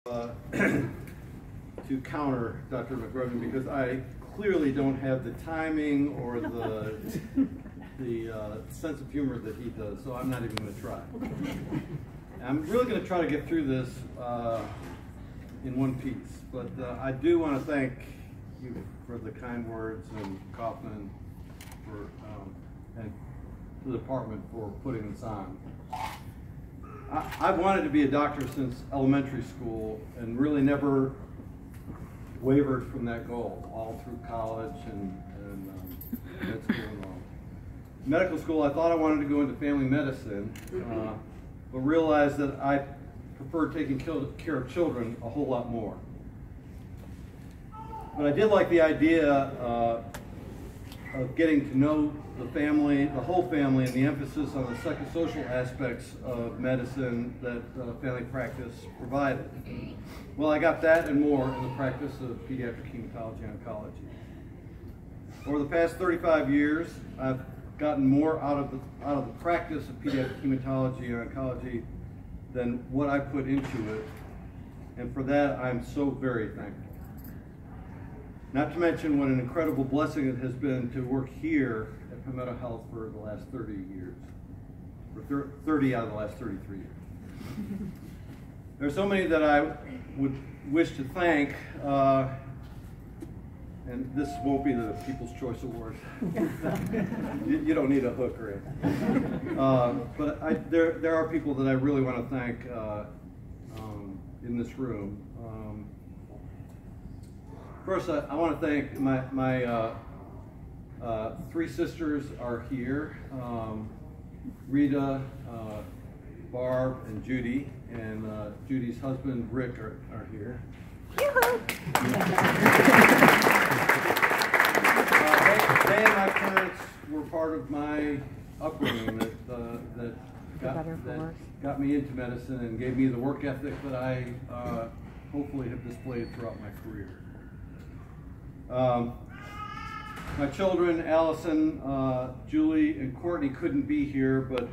To counter Dr. McGregor, because I clearly don't have the timing or the sense of humor that he does, so I'm not even going to try. I'm really going to try to get through this in one piece, but I do want to thank you for the kind words, and Kaufman and the department for putting this on. I've wanted to be a doctor since elementary school and really never wavered from that goal all through college and med school and all. Medical school, I thought I wanted to go into family medicine, but realized that I preferred taking care of children a whole lot more. But I did like the idea of getting to know the family, the whole family, and the emphasis on the psychosocial aspects of medicine that family practice provided. Well, I got that and more in the practice of pediatric hematology oncology. Over the past 35 years, I've gotten more out of the practice of pediatric hematology and oncology than what I put into it, and for that I'm so very thankful. Not to mention what an incredible blessing it has been to work here at Palmetto Health for the last 30 years, or 30 out of the last 33 years. There are so many that I would wish to thank, and this won't be the People's Choice Award. You don't need a hook or anything. But there are people that I really want to thank in this room. First, I want to thank my three sisters are here. Rita, Barb, and Judy, and Judy's husband, Rick, are here. They and my parents were part of my upbringing that got me into medicine and gave me the work ethic that I hopefully have displayed throughout my career. My children, Allison, Julie, and Courtney couldn't be here, but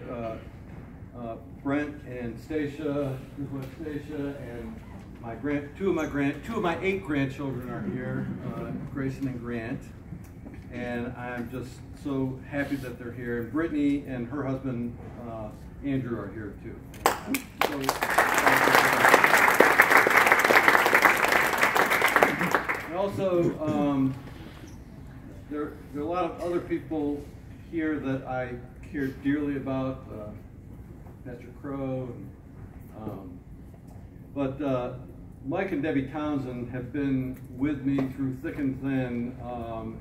Brent and Stacia, and two of my 8 grandchildren are here, Grayson and Grant, and I'm just so happy that they're here. And Brittany and her husband Andrew are here too. And also, there are a lot of other people here that I care dearly about, Pastor Crow, but Mike and Debbie Townsend have been with me through thick and thin,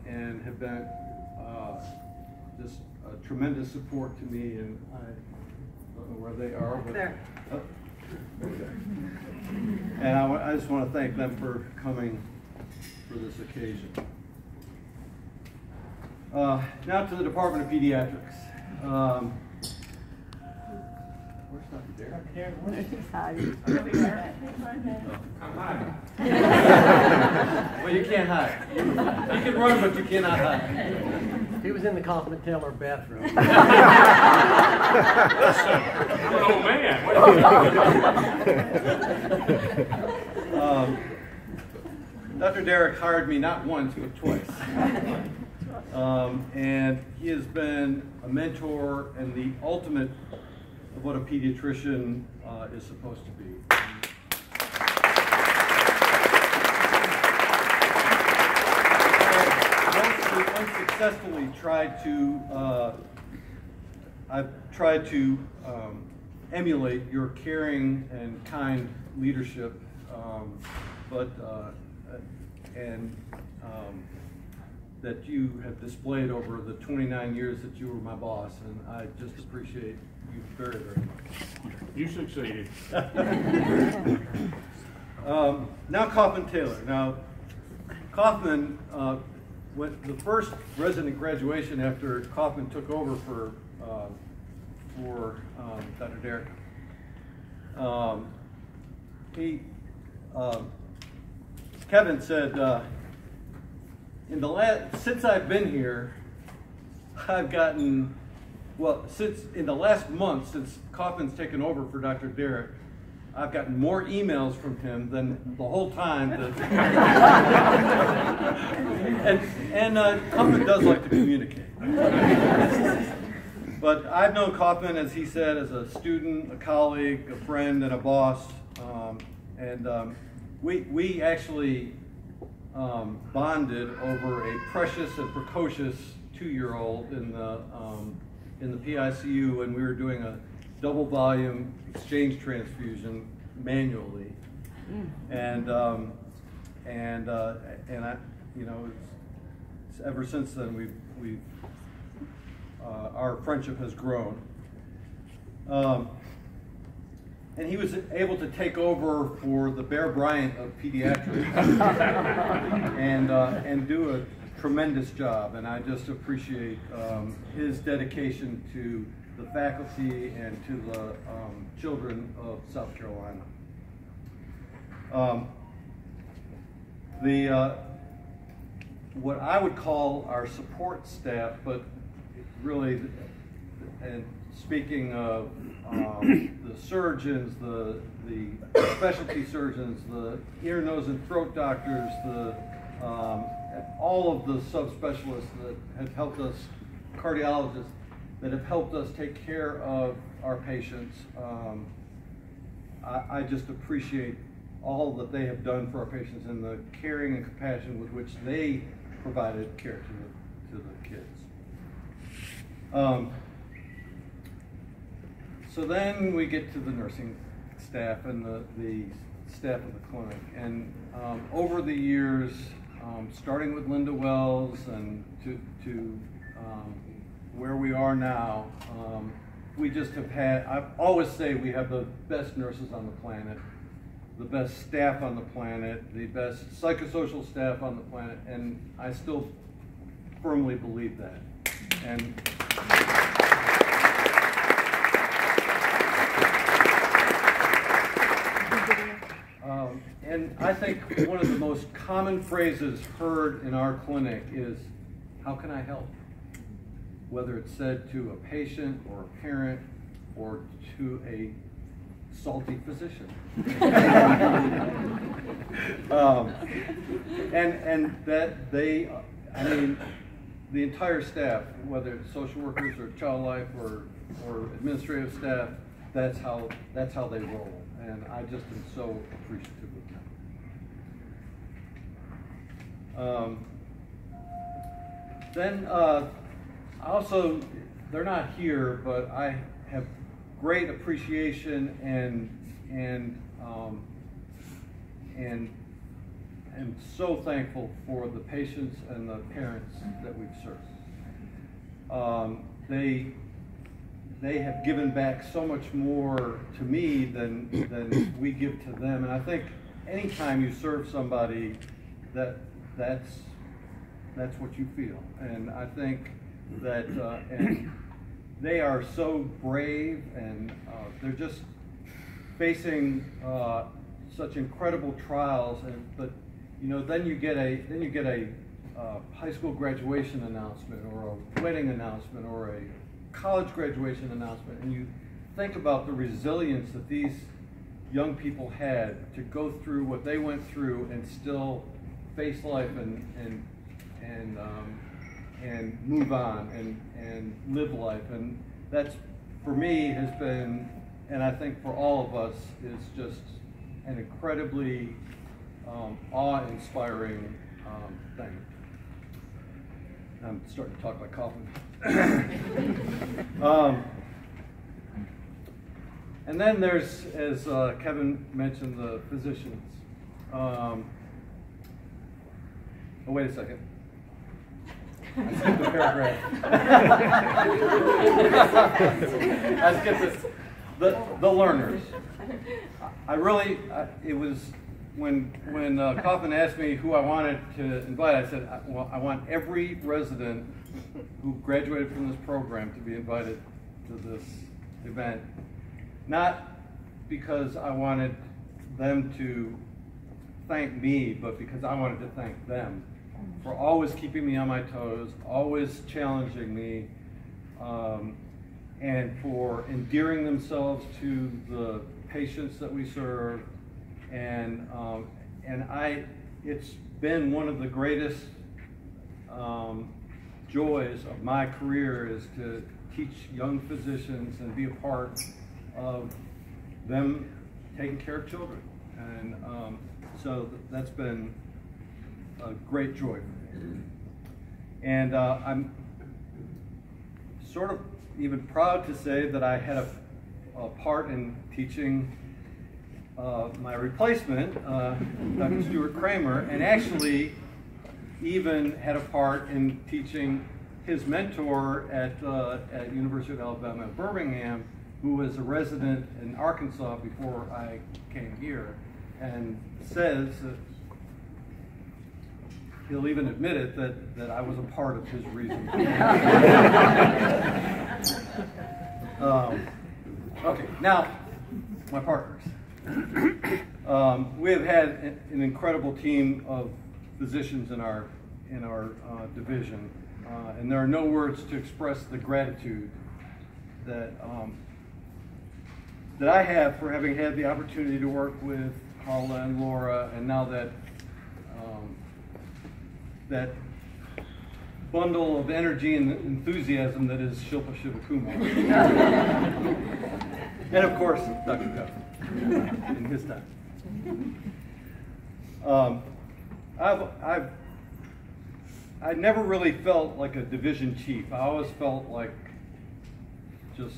and have been just a tremendous support to me, and I don't know where they are. But, there. And I just want to thank them for coming for this occasion. Now to the Department of Pediatrics. Where's Dr. Derek? I'm hiding. Well, you can't hide. You can run, but you cannot hide. He was in the Kaufman Taylor bathroom. I'm an old man. Dr. Derek hired me not once, but twice. And he has been a mentor and the ultimate of what a pediatrician is supposed to be. Unsuccessfully I've tried to emulate your caring and kind leadership, that you have displayed over the 29 years that you were my boss, and I just appreciate you very, very much. You succeeded. Now Kaufman Taylor. Now Kaufman, the first resident graduation after Kaufman took over for Dr. Derek, Kevin said, since I've been here, I've gotten, well, in the last month, since Kaufman's taken over for Dr. Derek, I've gotten more emails from him than the whole time. And Kaufman does like to communicate. But I've known Kaufman, as he said, as a student, a colleague, a friend, and a boss. We actually bonded over a precious and precocious 2-year-old in the PICU when we were doing a double volume exchange transfusion manually, and I, ever since then we've our friendship has grown. And he was able to take over for the Bear Bryant of pediatrics and do a tremendous job. And I just appreciate his dedication to the faculty and to the children of South Carolina. What I would call our support staff, but really, and speaking of the surgeons, the specialty surgeons, the ear, nose, and throat doctors, all of the subspecialists that have helped us, cardiologists that have helped us take care of our patients. I just appreciate all that they have done for our patients and the caring and compassion with which they provided care to the kids. So then we get to the nursing staff and the staff of the clinic. And over the years, starting with Linda Wells and to where we are now, we just have had, I always say we have the best nurses on the planet, the best staff on the planet, the best psychosocial staff on the planet, and I still firmly believe that. And I think one of the most common phrases heard in our clinic is, "How can I help?" Whether it's said to a patient or a parent or to a salty physician. And that they, I mean, the entire staff, whether it's social workers or child life or administrative staff, that's how they roll. And I just am so appreciative of them. Then also, they're not here, but I have great appreciation and am so thankful for the patients and the parents that we've served. They have given back so much more to me than we give to them, and I think anytime you serve somebody, that's what you feel. And I think that and they are so brave, and they're just facing such incredible trials. But you know, then you get a high school graduation announcement, or a wedding announcement, or a college graduation announcement, and you think about the resilience that these young people had to go through what they went through and still face life and move on and live life. And that's, for me, has been, and I think for all of us, is just an incredibly awe-inspiring thing. I'm starting to talk like Kaufman. And then there's, as Kevin mentioned, the physicians. Oh, wait a second. I skipped the paragraph. I skipped it. The learners. It was when Kaufman asked me who I wanted to invite, I said, well, I want every resident who graduated from this program to be invited to this event. Not because I wanted them to thank me, but because I wanted to thank them for always keeping me on my toes, always challenging me, and for endearing themselves to the patients that we serve, and it's been one of the greatest joys of my career is to teach young physicians and be a part of them taking care of children, and so that's been a great joy for me. And I'm sort of even proud to say that I had a part in teaching my replacement, Dr. Stuart Kramer, and actually even had a part in teaching his mentor at University of Alabama at Birmingham, who was a resident in Arkansas before I came here, and says that he'll even admit it that I was a part of his reason. Okay, now my partners. We have had an incredible team of physicians in our division, and there are no words to express the gratitude that I have for having had the opportunity to work with Paula and Laura, and now that that bundle of energy and enthusiasm that is Shilpa Shivakumar. And of course, Dr. Pepper in his time. I never really felt like a division chief. I always felt like just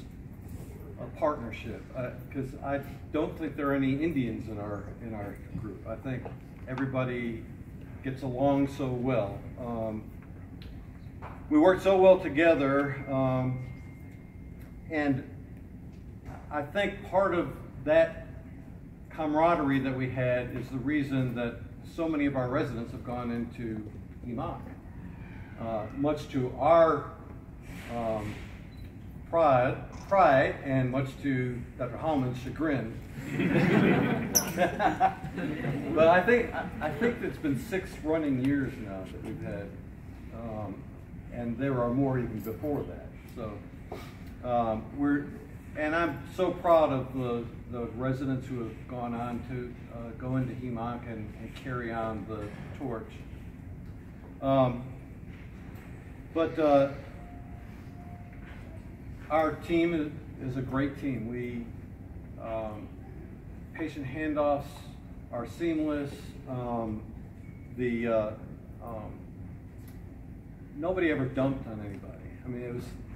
a partnership, because I don't think there are any Indians in our group. I think everybody gets along so well. We work so well together, and I think part of that camaraderie that we had is the reason that so many of our residents have gone into EMOC, much to our pride and much to Dr. Hallman's chagrin. But I think it's been 6 running years now that we've had, and there are more even before that. So and I'm so proud of the residents who have gone on to go into EMOC and carry on the torch. But our team is a great team. We patient handoffs are seamless. Nobody ever dumped on anybody. I mean, it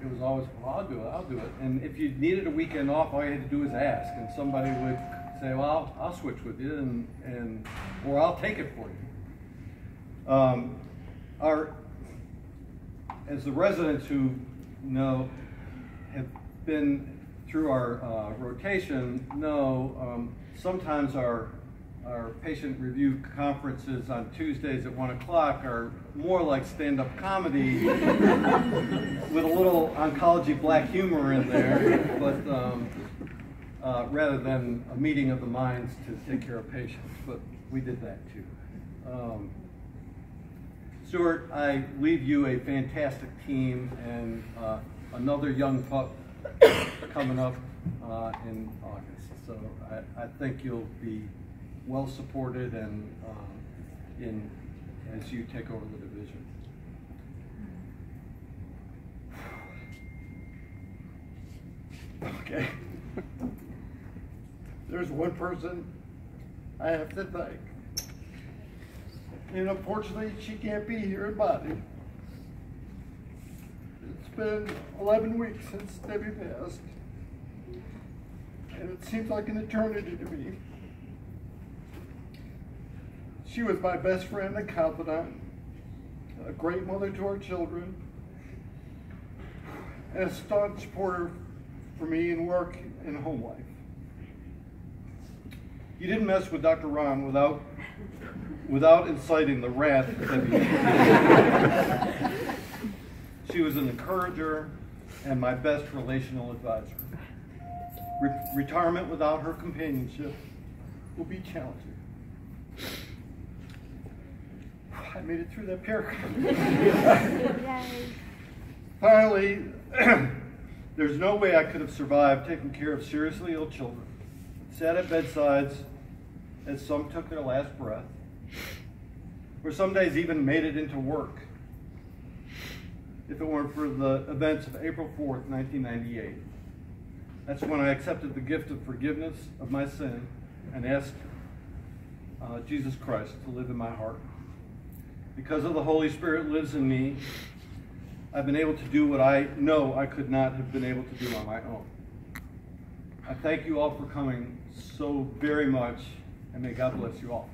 was always, well, I'll do it. And if you needed a weekend off, all you had to do was ask, and somebody would say, well, I'll switch with you, or I'll take it for you. As the residents who have been through our rotation sometimes our patient review conferences on Tuesdays at 1 o'clock are more like stand-up comedy with a little oncology black humor in there, but rather than a meeting of the minds to take care of patients. But we did that too. Stuart, I leave you a fantastic team and another young pup coming up in August. So I think you'll be well supported and as you take over the division. Okay. There's one person I have to thank. And unfortunately, she can't be here in body. It's been 11 weeks since Debbie passed. And it seems like an eternity to me. She was my best friend and confidant, a great mother to our children, and a staunch supporter for me in work and home life. You didn't mess with Dr. Ron without inciting the wrath that he She was an encourager and my best relational advisor. Retirement without her companionship will be challenging. I made it through that paragraph. Finally, there's no way I could have survived taking care of seriously ill children. sat at bedsides as some took their last breath, or some days even made it into work, if it weren't for the events of April 4th, 1998. That's when I accepted the gift of forgiveness of my sin and asked Jesus Christ to live in my heart. Because of the Holy Spirit lives in me, I've been able to do what I know I could not have been able to do on my own. I thank you all for coming so very much, and may God bless you all.